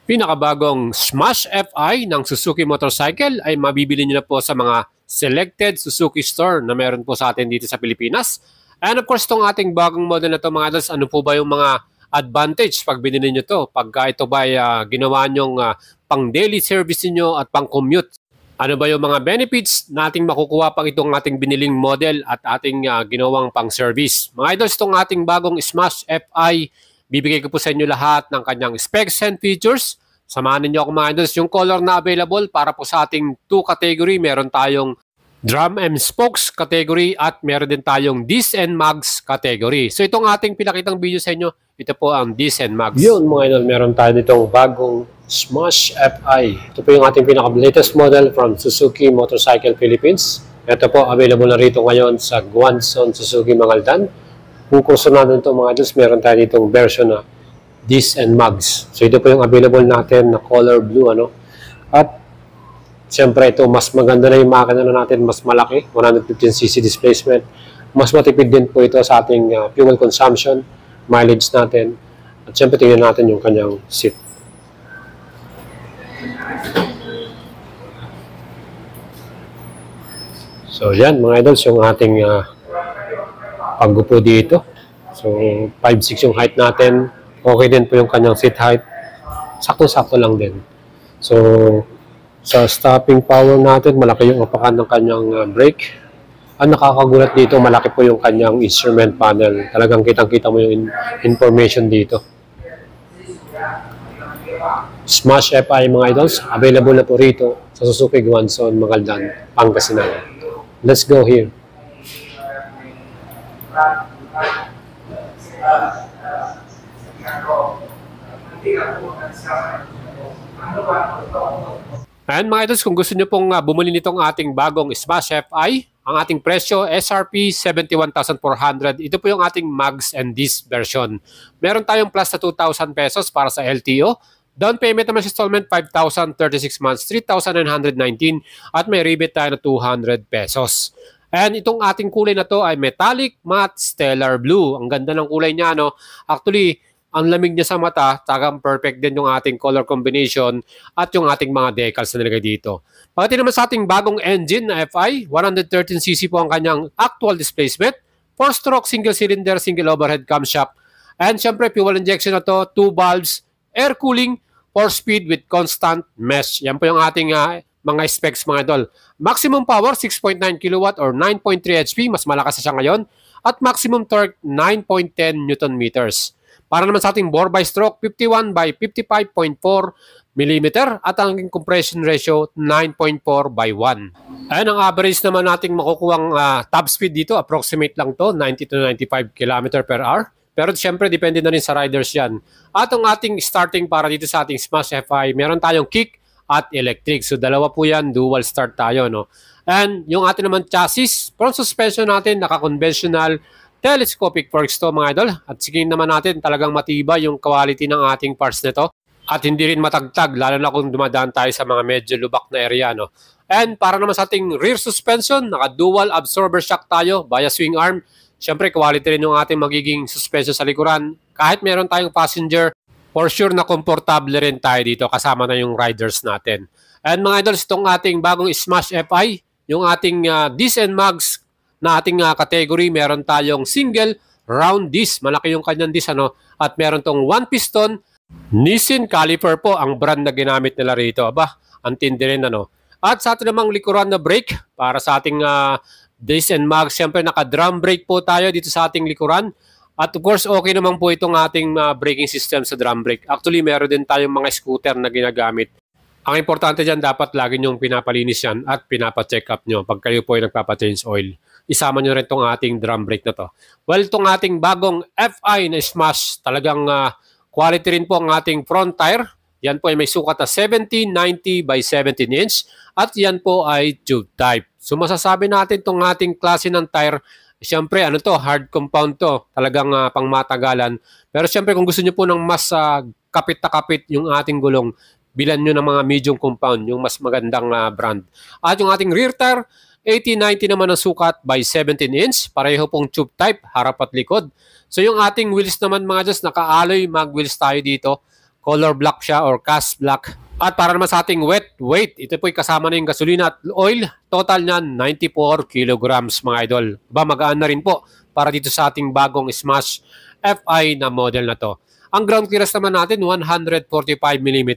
Pinakabagong Smash FI ng Suzuki Motorcycle ay mabibili nyo na po sa mga selected Suzuki store na meron po sa atin dito sa Pilipinas. And of course, itong ating bagong model na ito mga adults, ano po ba yung mga advantage pag binili nyo ito? Pagka ito ba ay ginawa nyong pang daily service niyo at pang commute? Ano ba yung mga benefits nating makukuha pag itong ating biniling model at ating ginawang pang service? Mga idols, itong ating bagong Smash FI, bibigay ko po sa inyo lahat ng kanyang specs and features. Samahan ninyo ako mga idols. Yung color na available para po sa ating 2 category, meron tayong drum and spokes category at meron din tayong disc and mags category. So itong ating pinakitang video sa inyo, ito po ang disc and mags. Yun mga idol, meron tayo ditong bagong Smash FI. Ito po yung ating pinaka-latest model from Suzuki Motorcycle Philippines. Ito po, available na rito ngayon sa Guanzon Suzuki Mangaldan. Kung gusto natin ito mga idol, meron tayo ditong version na disc and mags. So ito po yung available natin na color blue. At siyempre ito, mas maganda na yung makina na natin, mas malaki, 115cc displacement. Mas matipid din po ito sa ating fuel consumption, mileage natin. At siyempre tingnan natin yung kanyang seat. So yan mga idols, yung ating paggupo dito. So 5'6" yung height natin. Okay din po yung kanyang seat height. Sakto-sakto lang din. So sa stopping power natin, malaki yung apakan ng kanyang brake. Ang nakakagulat dito, malaki po yung kanyang instrument panel. Talagang kitang-kita mo yung information dito. Smash FI mga idols, available na po rito sa Suzuki Guanzon, Mangaldan, Pangasinan. Let's go here. Ayan mga idols, kung gusto nyo pong bumili nitong ating bagong Smash FI, ang ating presyo, SRP 71,400. Ito po yung ating mags and disc version. Meron tayong plus na 2,000 pesos para sa LTO. Down payment naman sa installment, 5,036 months, 3,919. At may rebate tayo na 200 pesos. And itong ating kulay na to ay metallic matte stellar blue. Ang ganda ng kulay niya, no? Actually, ang lamig niya sa mata, tagang perfect din yung ating color combination at yung ating mga decals na nilagay dito. Pagdating naman sa ating bagong engine na FI, 113cc po ang kanyang actual displacement, 4-stroke single cylinder, single overhead camshaft, and syempre fuel injection na to, 2 valves, air cooling, 4-speed with constant mesh. Yan po yung ating mga specs mga idol. Maximum power 6.9 kW or 9.3 HP, mas malakas siya ngayon. At maximum torque 9.10 Newton meters. Para naman sa ating bore by stroke 51 by 55.4 mm at ang compression ratio 9.4 by 1. Ayan ang average naman nating makukuhang top speed dito, approximate lang to, 90 to 95 km per hour. Pero siyempre depende na rin sa riders yan. At ang ating starting para dito sa ating Smash FI, meron tayong kick at electric. So dalawa po yan, dual start tayo, no? And yung ating naman chassis, front suspension natin, naka-conventional telescopic forks to mga idol. At sige naman natin, talagang matibay yung quality ng ating parts nito. At hindi rin matagtag, lalo na kung dumadaan tayo sa mga medyo lubak na area, no? And para naman sa ating rear suspension, naka-dual absorber shock tayo via swing arm. Siyempre, quality rin yung ating magiging suspension sa likuran. Kahit meron tayong passenger, for sure na komportable rin tayo dito kasama na yung riders natin. And mga idols, itong ating bagong Smash FI, yung ating disc and mags na ating category, meron tayong single round disc. Malaki yung kanyang disc, ano? At meron tong 1 piston Nissin caliper po ang brand na ginamit nila rito. Aba, ang tindi rin, ano? At sa ating namang likuran na brake, para sa ating disc and mags, siyempre naka-drum brake po tayo dito sa ating likuran. At of course, okay naman po itong ating braking system sa drum brake. Actually, meron din tayong mga scooter na ginagamit. Ang importante dyan, dapat lagi nyong pinapalinis yan at pinapacheck up nyo pag kayo po ay nagpapachange oil. Isama nyo rin itong ating drum brake na to. Well, itong ating bagong FI na Smash, talagang quality rin po ang ating front tire. Yan po ay may sukat na 1790 by 17 inch at yan po ay tube type. So masasabi natin itong ating klase ng tire, siyempre, ano to, hard compound to. Talagang pangmatagalan. Pero siyempre, kung gusto nyo po ng mas kapit na kapit yung ating gulong, bilan nyo ng mga medium compound, yung mas magandang brand. At yung ating rear tire, 80-90 naman ang sukat by 17 inch. Pareho pong tube type, harap at likod. So yung ating wheels naman mga Diyos, naka-alloy mag wheels tayo dito. color black siya or cast black. At para naman sa ating wet weight, ito po kasama na yung gasolina at oil. Total niyan 94 kilograms mga idol. Magaan na rin po para dito sa ating bagong Smash FI na model na to. Ang ground clearance naman natin 145mm.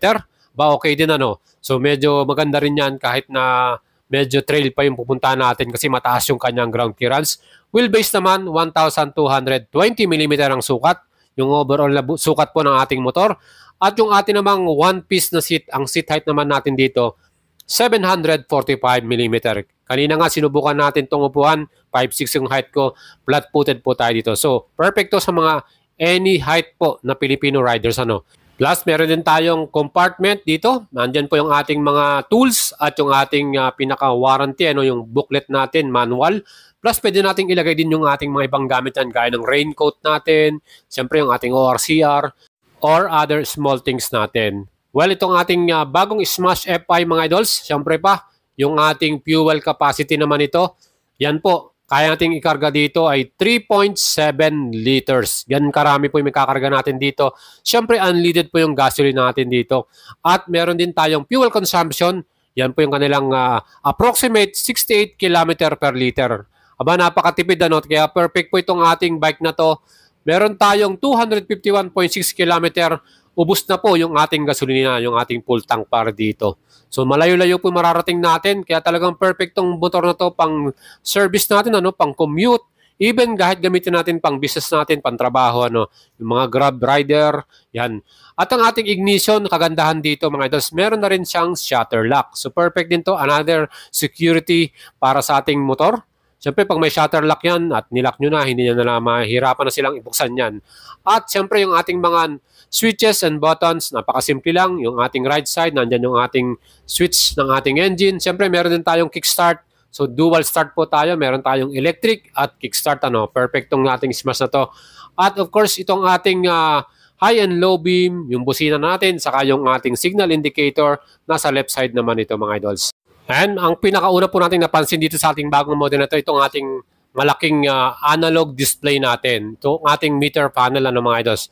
Okay din ano. So medyo maganda rin yan kahit na medyo trail pa yung pupuntahan natin kasi mataas yung kanyang ground clearance. Wheelbase naman 1220mm ang sukat. Yung overall na sukat po ng ating motor. At yung ating namang one piece na seat, ang seat height naman natin dito 745mm. Kanina nga sinubukan natin itong upuan, 5'6 yung height ko, flat-footed po tayo dito. So, perfecto sa mga any height po na Filipino riders. Ano. Plus, meron din tayong compartment dito. Nandyan po yung ating mga tools at yung ating pinaka-warranty, ano, yung booklet natin, manual. Plus, pwede nating ilagay din yung ating mga ibang gamit yan, gaya ng raincoat natin, siyempre yung ating ORCR, or other small things natin. Well, itong ating bagong Smash FI mga idols, siyempre pa, yung ating fuel capacity naman ito, yan po, kaya nating ikarga dito ay 3.7 liters. Yan karami po yung makakarga natin dito. Siyempre, unleaded po yung gasoline natin dito. At meron din tayong fuel consumption, yan po yung kanilang approximate 68 km per liter. Aba, napakatipid ano, kaya perfect po itong ating bike na to. Meron tayong 251.6 km, ubos na po yung ating gasolina, yung ating full tank para dito. So malayo-layo po mararating natin, kaya talagang perfect tong motor na to pang service natin, ano, pang commute, even kahit gamitin natin pang business natin, pang trabaho, ano, yung mga Grab rider, yan. At ang ating ignition, kagandahan dito mga idols, meron na rin siyang shutter lock. So perfect din to, another security para sa ating motor. Siyempre, pag may shutter lock yan at nilock nyo na, hindi nyo na mahirapan na silang ibuksan yan. At siyempre, yung ating mga switches and buttons, napakasimple lang. Yung ating right side, nandyan yung ating switch ng ating engine. Siyempre, meron din tayong kickstart. So, dual start po tayo. Meron tayong electric at kickstart. Ano, perfect tong ating Smash na to. At of course, itong ating high and low beam, yung busina natin, saka yung ating signal indicator, nasa left side naman ito mga idols. And ang pinakauna po natin napansin dito sa ating bagong model na ito, itong ating malaking analog display natin. Itong ating meter panel, ano mga idols.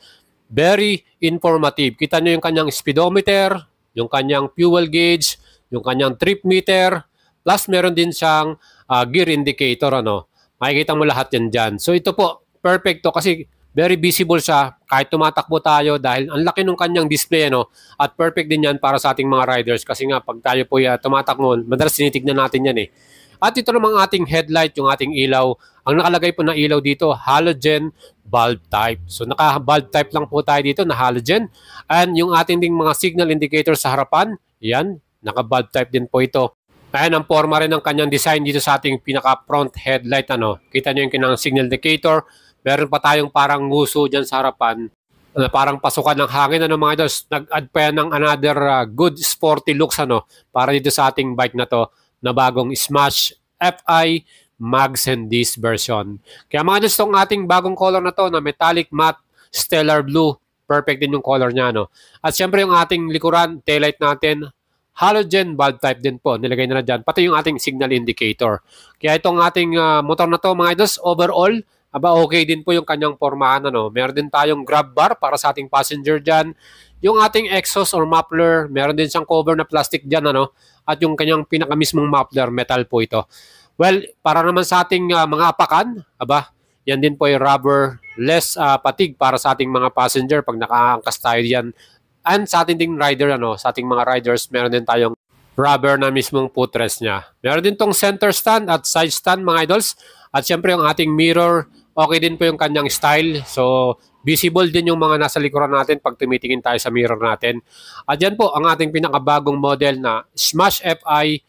Very informative. Kita nyo yung kanyang speedometer, yung kanyang fuel gauge, yung kanyang trip meter, plus meron din siyang gear indicator. Ano. Makikita mo lahat yan dyan. So ito po, perfect to kasi very visible siya kahit tumatakbo tayo dahil ang laki ng kanyang display, no? At perfect din yan para sa ating mga riders kasi nga pag tayo po tumatakbo, madalas tinitignan natin yan eh. At ito namang ating headlight, yung ating ilaw. Ang nakalagay po na ilaw dito, halogen bulb type. So naka-bulb type lang po tayo dito na halogen. And yung ating ding mga signal indicator sa harapan, yan, naka-bulb type din po ito. Ayan ang forma rin ng kanyang design dito sa ating pinaka-front headlight. Ano? Kita nyo yung kanyang signal indicator. Meron pa tayong parang nguso dyan sa harapan na parang pasukan ng hangin. Ano mga idols, nag-add pa yan ng another good sporty looks ano, para dito sa ating bike na to na bagong Smash FI Mags and Disc version. Kaya mga idols, itong ating bagong color na to na metallic matte stellar blue, perfect din yung color niya. No? At syempre yung ating likuran, taillight natin, halogen bulb type din po, nilagay na dyan. Pati yung ating signal indicator. Kaya itong ating motor na to mga idols, overall, aba okay din po yung kanyang pormahan. Ano? Meron din tayong grab bar para sa ating passenger dyan. Yung ating exhaust or muffler, meron din siyang cover na plastic dyan. Ano? At yung kanyang pinakamismong muffler, metal po ito. Well, para naman sa ating mga apakan, aba, yan din po yung rubber, less fatigue para sa ating mga passenger pag nakaangkas tayo dyan. And sa ating ding rider, ano, sa ating mga riders, meron din tayong rubber na mismong footrest niya. Meron din tong center stand at side stand mga idols. At syempre yung ating mirror, okay din po yung kanyang style. So, visible din yung mga nasa likuran natin pag tumitingin tayo sa mirror natin. At yan po ang ating pinakabagong model na Smash FI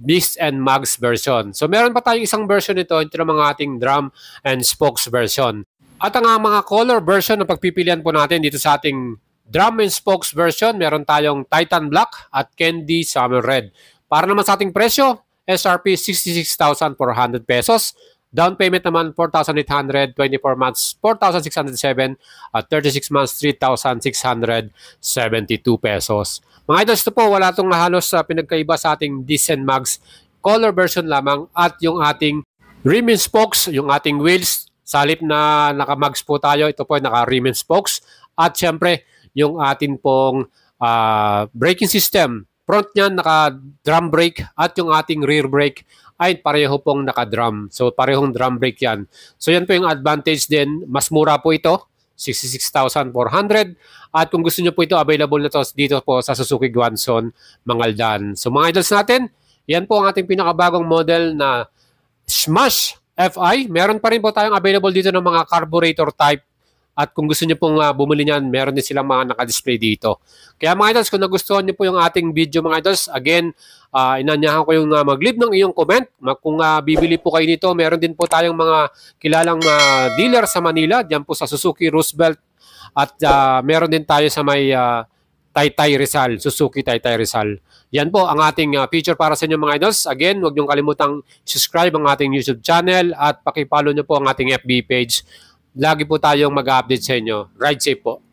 Disc and Mags version. So, meron pa tayong isang version nito. Ito ng mga ating drum and spokes version. At ang mga color version na pagpipilian po natin dito sa ating drum and spokes version, meron tayong Titan Black at Candy Summer Red. Para naman sa ating presyo, SRP 66,400 pesos. Down payment naman 4,800, 24 months 4,607 at 36 months 3,672 pesos. Mga idols, ito po wala itong halos pinagkaiba sa ating Disc and Mags color version lamang at yung ating rim and spokes, yung ating wheels, sa halip na naka-mags po tayo, ito po ay naka-rim and spokes at syempre yung atin pong braking system. Front niyan naka-drum brake at yung ating rear brake ay pareho pong naka-drum. So parehong drum brake yan. So yan po yung advantage din. Mas mura po ito, 66,400. At kung gusto niyo po ito, available na to dito po sa Suzuki Guanzon, Mangaldan. So mga idols natin, yan po ang ating pinakabagong model na Smash FI. Meron pa rin po tayong available dito ng mga carburetor type. At kung gusto niyo pong bumili niyan, meron din silang mga naka-display dito. Kaya mga idols, kung nagustuhan niyo po yung ating video mga idols, again, inanyahan ko yung mag-leave ng iyong comment. Kung bibili po kayo nito, meron din po tayong mga kilalang dealer sa Manila, diyan po sa Suzuki Roosevelt. At meron din tayo sa may Taytay Rizal, Suzuki Taytay Rizal. Yan po ang ating feature para sa inyo mga idols. Again, huwag niyong kalimutang subscribe ang ating YouTube channel at pakipollow niyo po ang ating FB page. Lagi po tayong mag-update sa inyo. Ride safe po.